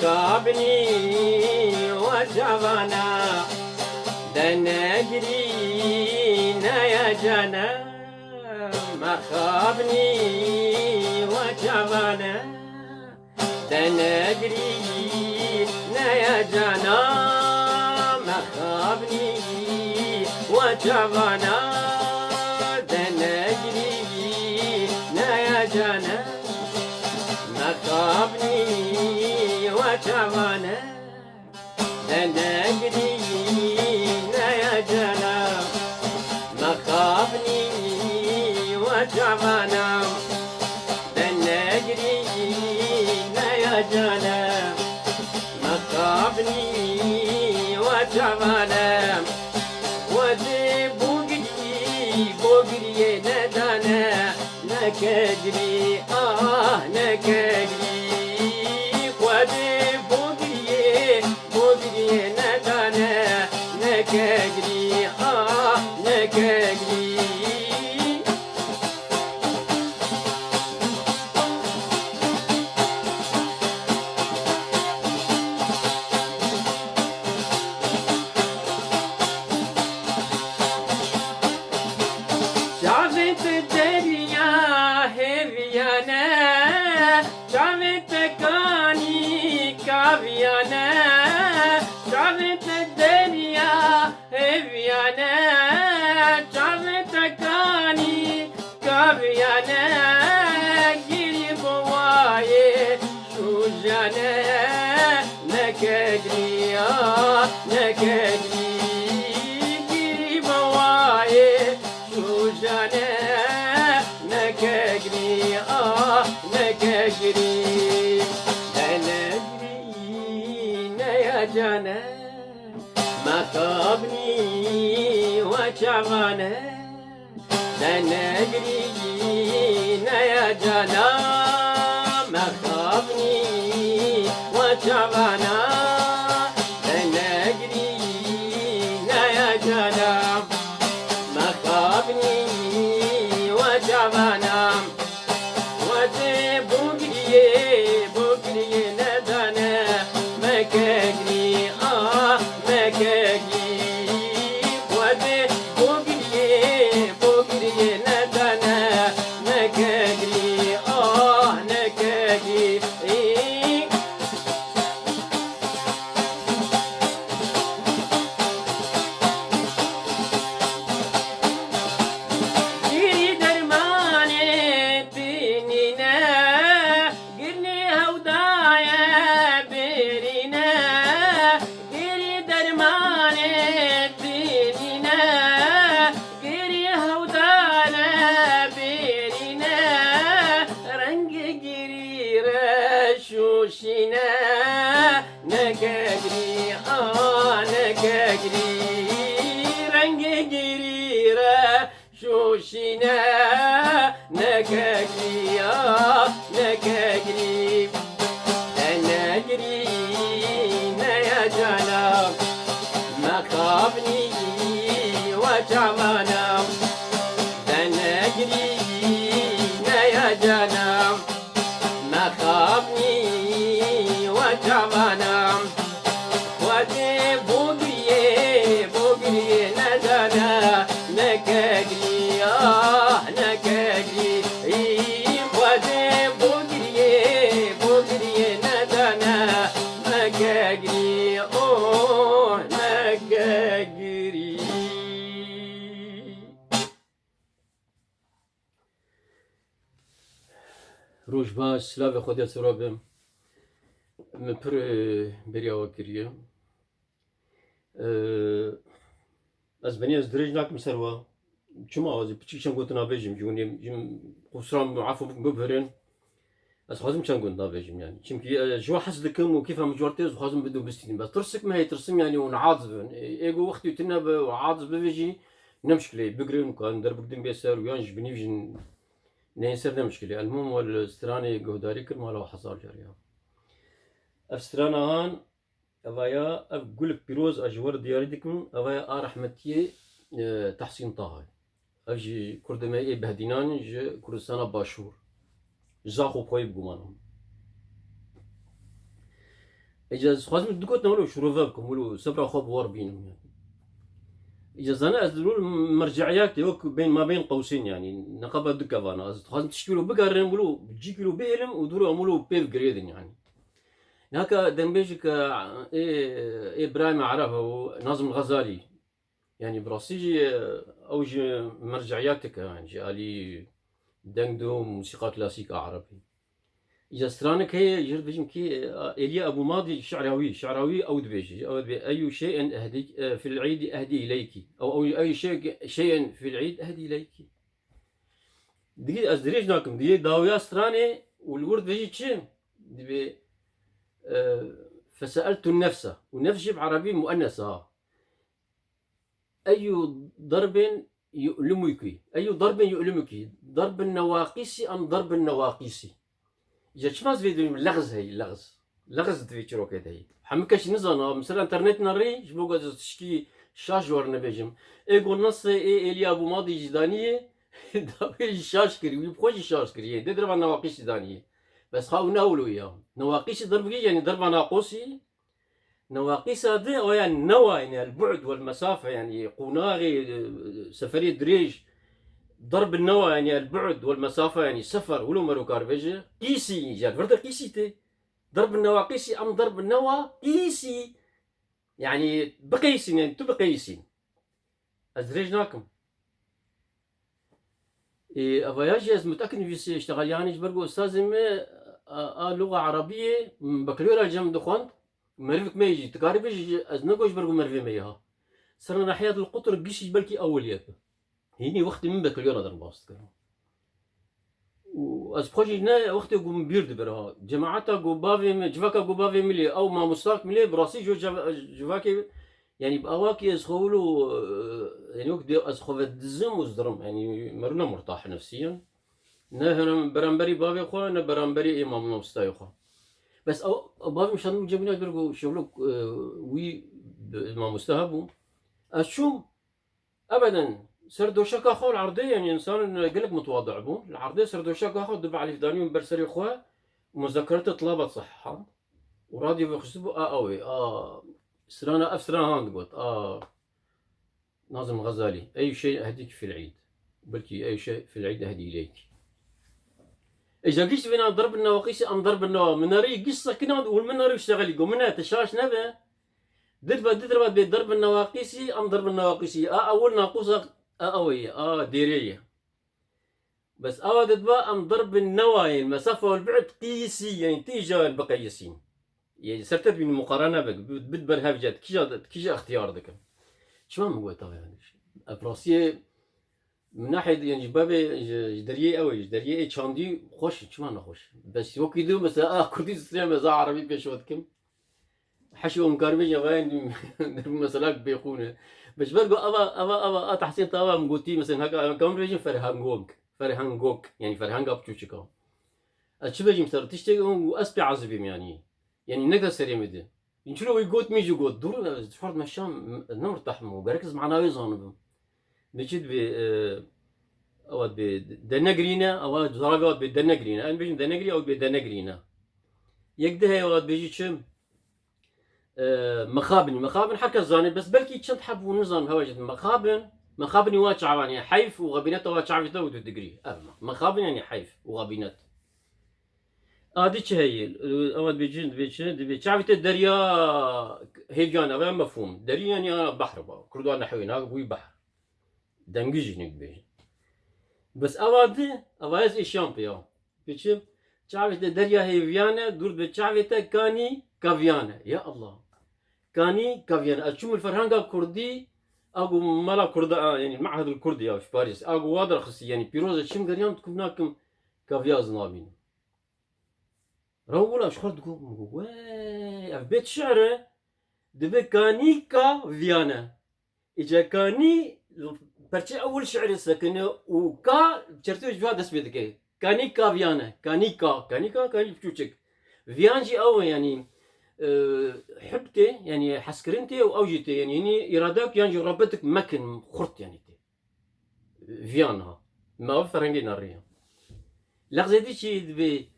مخابني وجوانا دنجرينا يا جانا مخابني وجوانا دنجرينا يا جانا مخابني وجوانا دنجرينا يا جانا مخابني وجوانا دنجرينا يا جانا مخابني وجوانا دنجرينا يا جانا مخابني وجوانا ودي بوغري ندانا نكدري نكدري ودي بوغري ندانا نكدري نكدري شافت الدنيا هبيانا شافت كاني كافيانا شافت الدنيا هبيانا شافت كاني كافيانا جري بواي شوجانا نكدري نكدري جري بواي شوجانا نكدري نكدري نجرينا يا جانا مخابني وجوانا نجرينا يا جانا مخابني وجوانا نجرينا يا جانا مخابني وجوانا ودي بوغري ندانا مكاجري مكاجري ودي بوغري ندانا مكاجري نكاجري جيري درماني بينينا قرني هودايا بيرينا جيري درماني بينينا جيري هودانا بيرينا رنج جيري رشوشينا نكاجري نكاجري رنج جيري شوشينا نكاجري نكاجري نجرينا يا جانا مخابني وجوانا نجرينا يا جانا مخابني وجوانا ودي بوغري ندانا نكاجري نكاجري ودي بوغري ندانا نكاجري نكاجري روش باش سلاف خودت سرابم مپر بریا وکریه از بنی از درج ناکم سروا چما آزی بچیشم گوت نابجیم جونیم جیم خسران عفو ببرن از خازم چند گوت نابجیم يعني چمكي جو حس دكم وكيف هم جورتيز وخازم بدو بستين بس ترسك ما هي ترسم يعني ونعاضب ايجو وقتي تنب وعاضب بيجي نمشكلة بقرن كان درب قدام بيسر ويانج بنيجن نيسر نمشكلة المهم والاستراني جوداري كل ما له حصار جريها أفسترانا هان أفايا أقولك بيروز أجوار دياردكم أفايا رحمتي تحسين طه أجي كردما إيه بهدينان ج كردستان باشور زاخو بخوي بقمانهم إجا خوازم دقوت نولو شروفابكم ولو سبرا خوب واربينهم يعني. إجا زانا أزلول مرجعيات يوك بين ما بين قوسين يعني نقابة دكا فانا خوازم تشكيلو بقارن ولو بتجيكيلو بيلم ودورو أمولو بيف جريدن يعني. هكا دنبيجك إيه إبراهيم عرفه ناظم الغزالي يعني براسيجي أوج مرجعياتك يعني جالي دندو موسيقى كلاسيكية عربي. إذا سترانك هي يجرب بيجم كي إيليا أبو ماضي شعراوي أو دبيجي أو دبي أي شيء أهدي في العيد أهدي إليك أو أي شيء في العيد أهدي إليك. دقيقة أزدريج ناكم دي داويا ستراني والورد بيجي تشم دبي فسألت النفس والنفس بعربي مؤنثة أي ضرب يؤلمك أي ضرب يؤلمك ضرب النواقيس أم ضرب النواقيس إذا شماز فيديو لغز هي لغز تفيتشرو كده هي حمكش نزانا مثلا انترنت نري جبوغا تشكي شاش ورنا بيجم يقول نص إلي أبو ماضي جدانية دابي شاش كري ويبخوش شاش كري تضرب النواقيس جدانية بس خاو ناولو إياه نواقيس ضرب يعني ضرب ناقوسي نواقيس هذا ويعني نوى يعني البعد والمسافة يعني قناغي سفرية دريج ضرب النوى يعني البعد والمسافة يعني سفر ولو مرو كارفيجي قيسي جال فرد قيسي تي ضرب النوى قيسي أم ضرب النوى قيسي يعني بقيسي يعني تو بقيسي أزريجناكم أفواياجي أز متأكد في اشتغل يعني جبرقو أستاذ لغة عربية بكالوريا جام دخوان مرفك ما يجي تقاربش أزنقوش برقو مرفي ميها صرنا ناحية القطر قيسي بلكي أوليات هيني وقت من بكالوريا در باست كرو و از بخوشي نا وقت قوم بيرد برها جماعتا قوبافي جواكا قوبافي ملي أو ما مستاق ملي براسي جواكي يعني بأواكي از خولو يعني وقت از خوفت دزم وزدرم يعني مرنا مرتاح نفسيا نا هنا برامبري بافي خوا نا برامبري إمام مستاي خوا بس أو بافي مشان جبنا برقو شغلو وي إمام مستهبو أشوم أبدا سردوشك أخو العرضية يعني إنسان قلق متواضع بو العرضية سردوشك أخو دبع علي فدانيون برسري خوا ومذكرته طلبت صحة وراديو بيخصبو أوي سرانا أفسرانا هاند قلت ناظم غزالي أي شيء أهديك في العيد بلكي أي شيء في العيد أهدي إليك إذا قيس بنا ضرب النواقيس أم ضرب النوا مناري قصة كنا والمناري يشتغل يقول منها تشاش نبه ددربت بضرب النواقيسي أم ضرب النواقيسي أول ناقوسة أوي ديرية بس ددبا أم ضرب النواي المسافة والبعد قيسي يعني تيجا البقيسين يعني سرتت بين مقارنة بك بدبر هافجات كيجا اختيار ذاك شو ما قلت يعني أفراسية من ناحية يعني بابي جدريه أوي جدريه شاندي خوش شو ما نخوش بس وكيدو مثلا كردي تسمع مثلا عربي بيشوتكم حشو مقاربين يغاين مثلا بيخونه بس برضو أبا تحسين طبعا مقولتي مثلا هكا كمان بيجي فرهانغوك يعني فرهانغ أبتوشكا أشوف بيجي مثلا تشتغل وأسبي عزبيم يعني نقدر سريع مدة ينشلو يقول ميجي يقول دور فرد مشام نمر تحمو بركز معنا ويزانو بيجد ب أواد بدنجرينا أواد زرابات بدنجرينا أنا بيجي دنجري أو بدنجرينا يقدها أواد بيجي شم مخابن حكى الزاني بس بلكي كنت حب ونظام هواجد مخابن واجع يعني حيف وغبينات واجع في ذو دقري مخابن يعني حيف وغبينات هذيك هي أود بيجي الدريا هيجان هذا مفهوم دريا يعني بحر كردوان نحوي هذا بوي بحر دنجيج نقبل بس أواد إيشامبيا بيجي تعرف الدريا هيفيانا دور بتعرفته كاني كافيانا يا الله كاني كافيانا أشوف الفرهانغا كردي أقو ملا كردا يعني المعهد الكردي يا في باريس أقو وادر خصي يعني بيروز شم قريان تكون ناكم كافياز نابين رولا شخور تقول واي بيت شعره دبي كاني كافيانا إجا كاني برشي أول شعر سكنه وكا شرتو جوا دس بيدك كاني كافيانا كاني بتوشك فيانجي أو يعني حبتي يعني حسكرنتي او اوجتي يعني هني ارادك يعني ربتك مكن خرط يعني فيانها ما فرنجي ناريا لغزي دي شي دبي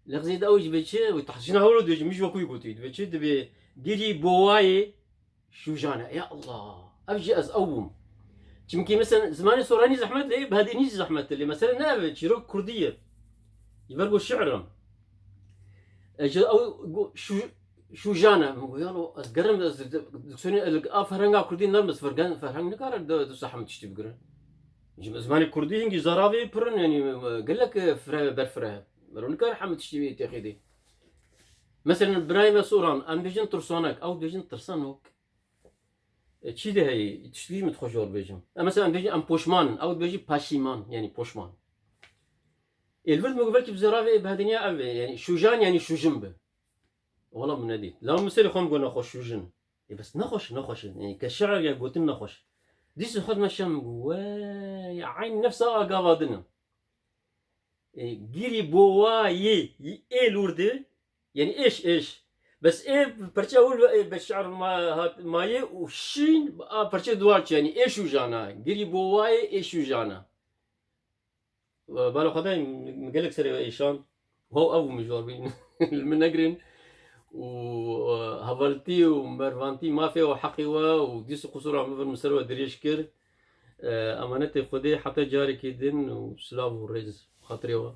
لغزي داوج بيتشي وتحسين هولو ديج مش وكوي قوتي بيتشي دبي ديري بواي شوجانا يا الله ابجي از اوم يمكن مثلا زماني صوراني زحمت لي بهذه نيجي زحمت اللي مثلا نافذ شيروك كرديه يبرقوا شعرا او شوجانا يلا ازقرم دكسوني افرنغا كردي نرمز فرهنگ نكار دو صحم تشتي بقرا زماني كردي انجي زرافي برن يعني قال لك فرا برفرا مرون كار حمد تشتي تاخذي مثلا برايم صوران ام بيجن ترسونك او بيجن ترسانوك تشي ده هي تشتي متخجور بيجن مثلا بيجي ام بوشمان او بيجي باشيمان يعني بوشمان الولد مقبلك بزرافي بهدنيا يعني شوجان يعني شوجنبه والله من نديت لا مثل خم قلنا خوش شوجن بس نخش يعني كالشعر يا قلت نخش ديس خد مشام واي عين نفسها قاضنا جيري بواي ايه لورد يعني ايش بس ايه برشا اقول بالشعر ما يه وشين برشا دوالش يعني ايش وجانا جيري بواي ايش وجانا بالو خداي مقالك سري ايشان هو ابو مجور من نقرين وهبلتي ومرفانتي ما فيه حقيوة وديس قصور عم مسروة دريش كر امانتي خدي حتى جاري كيدن وسلاف ورز خاطري